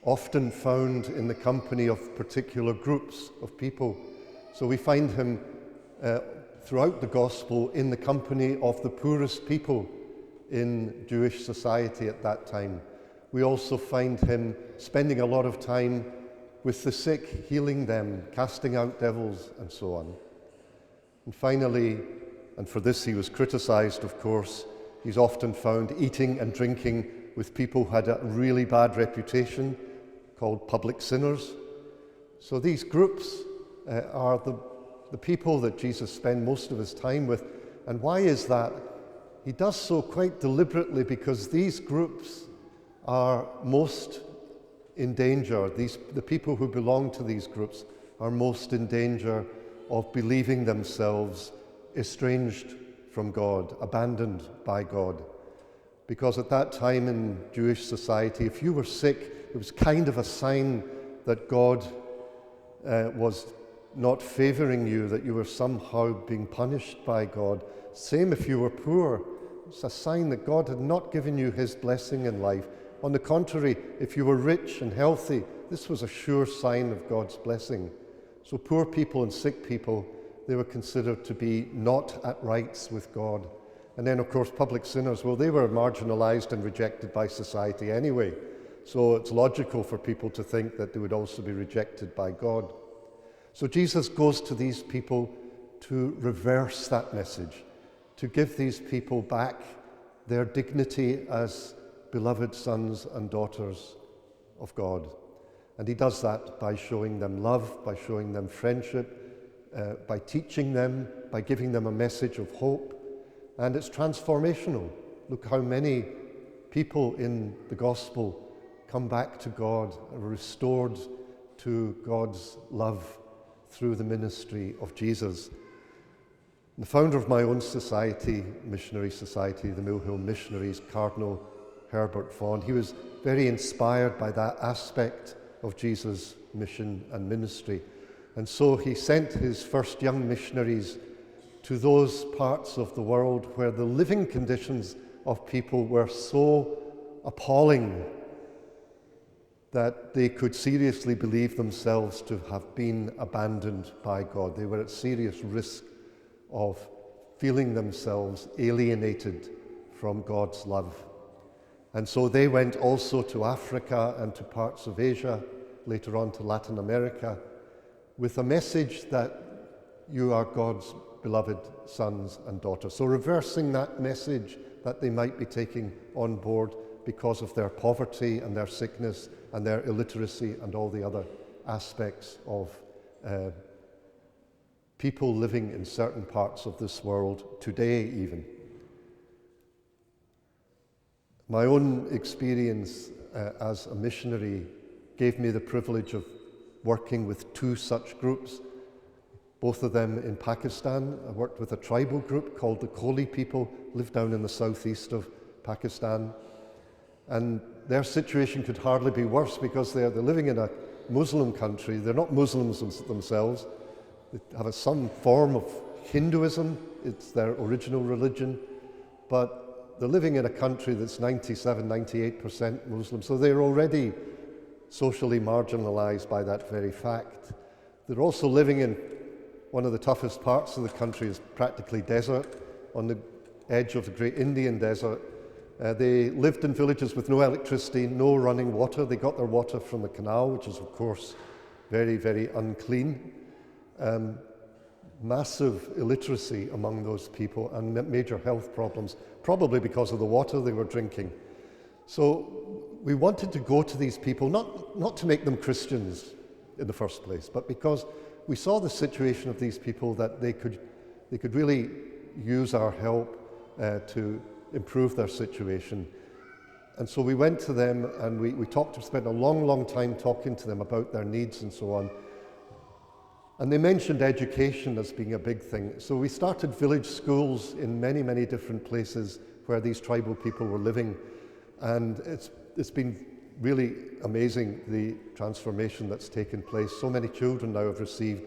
often found in the company of particular groups of people. So we find him throughout the Gospel in the company of the poorest people in Jewish society at that time. We also find him spending a lot of time with the sick, healing them, casting out devils, and so on. And finally, and for this he was criticized, of course, he's often found eating and drinking with people who had a really bad reputation, called public sinners. So these groups are the people that Jesus spent most of his time with. And why is that? He does so quite deliberately because these groups are most in danger. The people who belong to these groups are most in danger of believing themselves estranged from God, abandoned by God. Because at that time in Jewish society, if you were sick, it was kind of a sign that God was not favoring you, that you were somehow being punished by God. Same if you were poor. It's a sign that God had not given you his blessing in life. On the contrary, if you were rich and healthy, this was a sure sign of God's blessing. So poor people and sick people, they were considered to be not at rights with God. And then, of course, public sinners, well, they were marginalized and rejected by society anyway. So it's logical for people to think that they would also be rejected by God. So Jesus goes to these people to reverse that message, to give these people back their dignity as beloved sons and daughters of God. And he does that by showing them love, by showing them friendship, by teaching them, by giving them a message of hope. And it's transformational. Look how many people in the gospel come back to God, are restored to God's love through the ministry of Jesus. The founder of my own society, missionary society, the Mill Hill Missionaries, Cardinal Herbert Vaughan, he was very inspired by that aspect of Jesus' mission and ministry. And so he sent his first young missionaries to those parts of the world where the living conditions of people were so appalling that they could seriously believe themselves to have been abandoned by God. They were at serious risk of feeling themselves alienated from God's love. And so they went also to Africa and to parts of Asia, later on to Latin America, with a message that you are God's beloved sons and daughters. So reversing that message that they might be taking on board because of their poverty and their sickness and their illiteracy and all the other aspects of people living in certain parts of this world today even. My own experience as a missionary gave me the privilege of working with two such groups, both of them in Pakistan. I worked with a tribal group called the Connolly people, lived down in the southeast of Pakistan. And their situation could hardly be worse because they're living in a Muslim country. They're not Muslims themselves. They have some form of Hinduism. It's their original religion. But they're living in a country that's 97, 98% Muslim. So they're already socially marginalized by that very fact. They're also living in one of the toughest parts of the country, is practically desert, on the edge of the great Indian desert. They lived in villages with no electricity, no running water. They got their water from the canal, which is, of course, very, very unclean. Massive illiteracy among those people and major health problems, probably because of the water they were drinking. So we wanted to go to these people, not to make them Christians in the first place, but because we saw the situation of these people that they could really use our help to improve their situation. And so we went to them and we spent a long time talking to them about their needs and so on. And they mentioned education as being a big thing. So we started village schools in many different places where these tribal people were living. And it's been really amazing, the transformation that's taken place. So many children now have received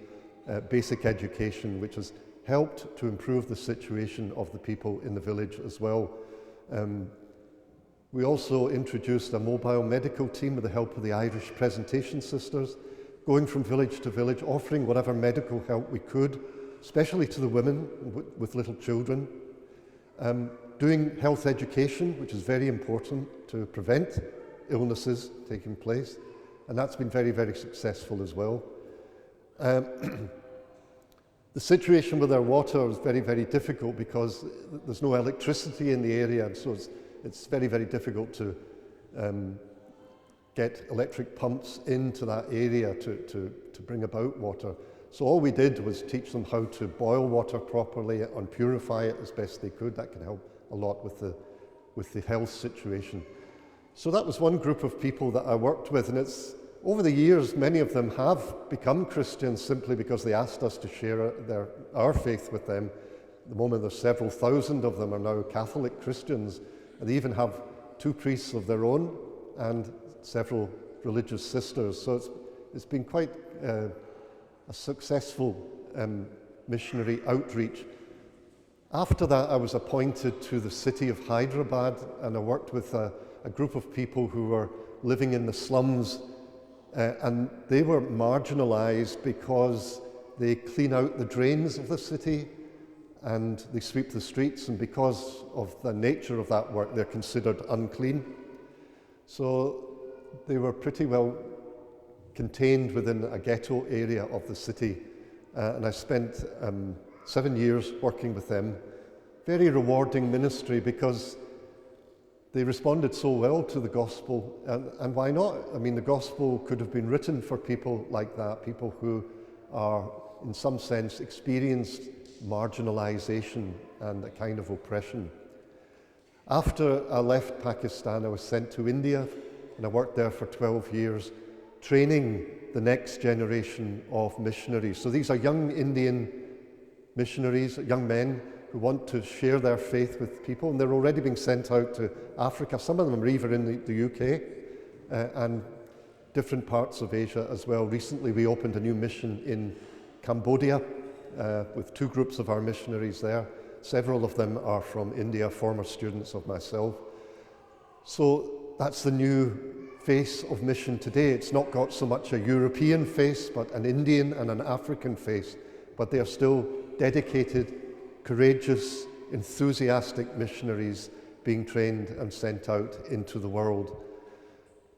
basic education, which has helped to improve the situation of the people in the village as well. We also introduced a mobile medical team with the help of the Irish Presentation Sisters, going from village to village, offering whatever medical help we could, especially to the women with little children. Doing health education, which is very important to prevent illnesses taking place, and that's been very, very successful as well. The situation with our water is very, very difficult because there's no electricity in the area, and so it's very, very difficult to get electric pumps into that area to bring about water. So all we did was teach them how to boil water properly and purify it as best they could. That can help a lot with the health situation. So that was one group of people that I worked with, and it's over the years many of them have become Christians simply because they asked us to share our faith with them. At the moment there's several thousand of them are now Catholic Christians, and they even have 2 priests of their own and several religious sisters. So it's been quite a successful missionary outreach. After that, I was appointed to the city of Hyderabad, and I worked with a group of people who were living in the slums, and they were marginalized because they clean out the drains of the city and they sweep the streets, and because of the nature of that work, they're considered unclean. So they were pretty well contained within a ghetto area of the city, and I spent 7 years working with them. Very rewarding ministry because they responded so well to the gospel, and why not? I mean, the gospel could have been written for people like that, people who are in some sense experienced marginalization and a kind of oppression. After I left Pakistan, I was sent to India, and I worked there for 12 years, training the next generation of missionaries. So these are young Indian missionaries, young men who want to share their faith with people, and they're already being sent out to Africa. Some of them are even in the UK and different parts of Asia as well. Recently we opened a new mission in Cambodia with 2 groups of our missionaries there. Several of them are from India, former students of myself. So that's the new face of mission today. It's not got so much a European face, but an Indian and an African face. But they are still dedicated, courageous, enthusiastic missionaries being trained and sent out into the world.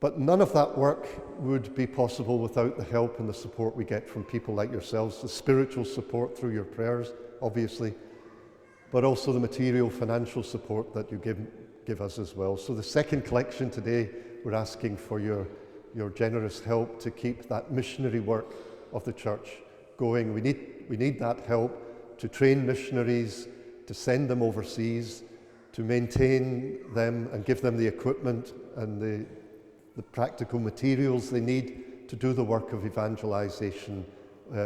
But none of that work would be possible without the help and the support we get from people like yourselves, the spiritual support through your prayers, obviously, but also the material, financial support that you give us as well. So the second collection today, we're asking for your generous help to keep that missionary work of the church going. We need that help to train missionaries, to send them overseas, to maintain them and give them the equipment and the practical materials they need to do the work of evangelization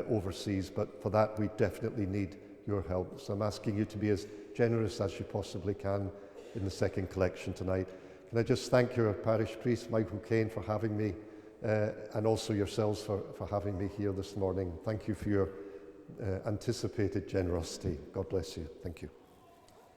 overseas. But for that, we definitely need your help. So I'm asking you to be as generous as you possibly can in the second collection tonight. Can I just thank your parish priest, Michael Kane, for having me, and also yourselves for having me here this morning. Thank you for your anticipated generosity. God bless you. Thank you.